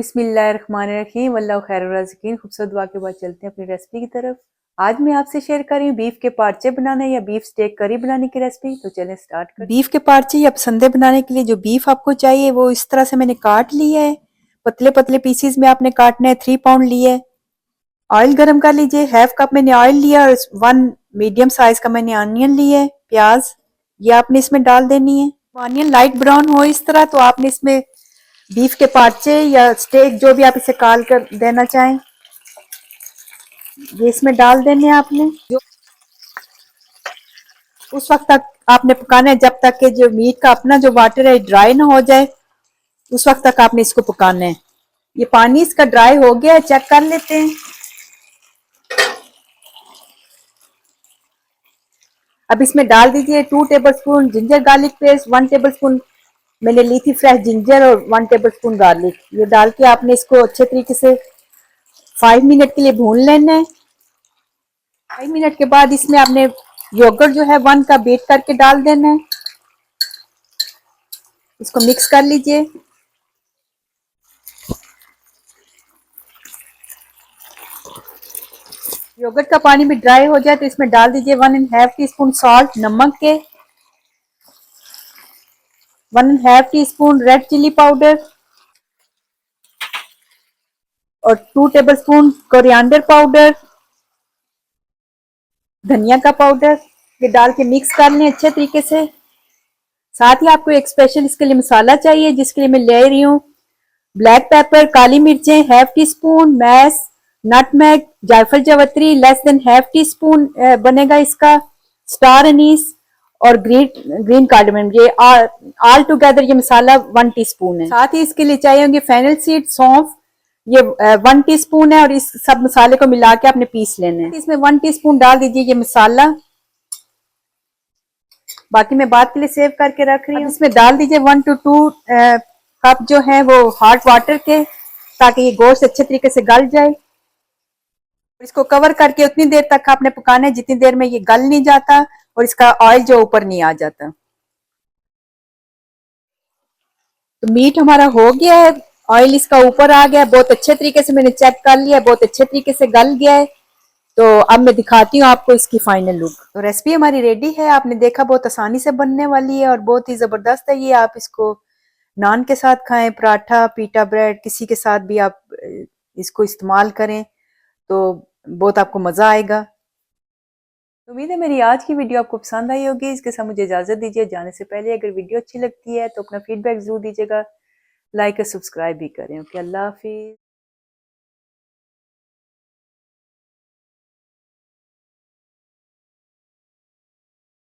बिस्मिल्लाहिर्रहमानिर्रहीम वल्लाहु खैरुर राज़िकीन। खूबसूरत दुआ के बाद चलते हैं अपनी रेसिपी की तरफ। आज मैं आपसे शेयर कर रही हूँ बीफ के पार्चे बनाने या बीफ स्टेक करी बनाने की रेसिपी। तो चलें स्टार्ट करें। बीफ के पार्चे या पसंदे बनाने के लिए जो बीफ आपको चाहिए वो इस तरह से मैंने काट लिया है। पतले पतले पीसीज में आपने काटना है। 3 पाउंड लिए। ऑयल गर्म कर लीजिए। हाफ कप मैंने ऑयल लिया और 1 मीडियम साइज का मैंने ऑनियन लिया है, प्याज ये आपने इसमें डाल देनी है। ऑनियन लाइट ब्राउन हो इस तरह तो आपने इसमें बीफ के पार्चे या स्टेक जो भी आप इसे काल कर देना चाहें ये इसमें डाल देने हैं आपने। जो उस वक्त तक आपने पकाना है जब तक कि जो मीट का अपना जो वाटर है ड्राई ना हो जाए, उस वक्त तक आपने इसको पकाना है। ये पानी इसका ड्राई हो गया है, चेक कर लेते हैं। अब इसमें डाल दीजिए 2 tablespoon ginger garlic paste, 1 tablespoon मैंने ली थी फ्रेश जिंजर और 1 टेबलस्पून गार्लिक। ये डाल के आपने इसको अच्छे तरीके से 5 मिनट के लिए भून लेना है। 5 मिनट के बाद इसमें आपने योगर्ट जो है 1 का बीट करके डाल देना है। इसको मिक्स कर लीजिए। योगर्ट का पानी भी ड्राई हो जाए तो इसमें डाल दीजिए 1.5 टीस्पून सॉल्ट नमक के, 1.5 टीस्पून रेड चिली पाउडर और 2 टेबलस्पून कोरिएंडर पाउडर, धनिया का पाउडर। ये डाल के मिक्स कर लें अच्छे तरीके से। साथ ही आपको एक स्पेशल इसके लिए मसाला चाहिए जिसके लिए मैं ले रही हूँ ब्लैक पेपर, काली मिर्चें half teaspoon, mace, nutmeg, जायफल जावित्री less than half teaspoon बनेगा इसका, स्टार अनीस और ग्रीन कार्डमम। ये ऑल टुगेदर ये मसाला 1 टीस्पून है। साथ ही इसके लिए चाहिए होंगे फेनल सीड, सौंफ, ये 1 टीस्पून है और इस सब मसाले को मिला के आपने पीस लेना है। इसमें 1 टीस्पून डाल दीजिए ये मसाला, बाकी मैं बाद के लिए सेव करके रख रही हूँ। इसमें डाल दीजिए 1 to 2 कप जो है वो हॉट वाटर के, ताकि ये गोश्त अच्छे तरीके से गल जाए। इसको कवर करके उतनी देर तक आपने पकाना है जितनी देर में ये गल नहीं जाता और इसका ऑयल जो ऊपर नहीं आ जाता। तो मीट हमारा हो गया है, ऑयल इसका ऊपर आ गया है, बहुत अच्छे तरीके से मैंने चेक कर लिया है, बहुत अच्छे तरीके से गल गया है। तो अब मैं दिखाती हूँ आपको इसकी फाइनल लुक। तो रेसिपी हमारी रेडी है। आपने देखा बहुत आसानी से बनने वाली है और बहुत ही जबरदस्त है ये। आप इसको नान के साथ खाएं, पराठा, पीटा ब्रेड, किसी के साथ भी आप इसको इस्तेमाल करें तो बहुत आपको मजा आएगा। तो उम्मीद है मेरी आज की वीडियो आपको पसंद आई होगी। इसके साथ मुझे इजाजत दीजिए। जाने से पहले अगर वीडियो अच्छी लगती है तो अपना फीडबैक जरूर दीजिएगा, लाइक और सब्सक्राइब भी करें। ओके, अल्लाह हाफिज।